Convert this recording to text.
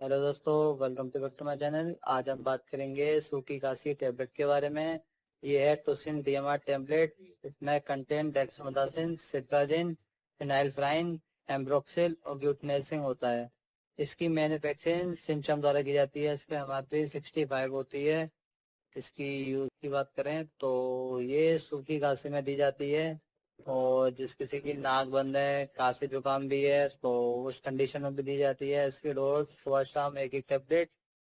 Hello दोस्तों, welcome to back to my channel. आज हम बात करेंगे सूखी खांसी टेबलेट के बारे में। ये है टोसिन डीएमआर टेबलेट। इसमें कंटेन डेक्सामेथासोन, सिट्राजिन, फिनाइलफ्राइन, एम्ब्रोक्सिल और ग्लूटनेसिंग होता है। इसकी मैन्युफैक्चरिंग सिंचम द्वारा की जाती है। इस पर एमआरपी 65 होती है। इसकी यूज की बात करें तो ये सूखी खांसी में दी जाती है। और जिस किसी की नाक बंद है, खांसी जुकाम भी है, तो उस कंडीशन में भी दी जाती है। इसकी डोज सुबह शाम एक एक टेबलेट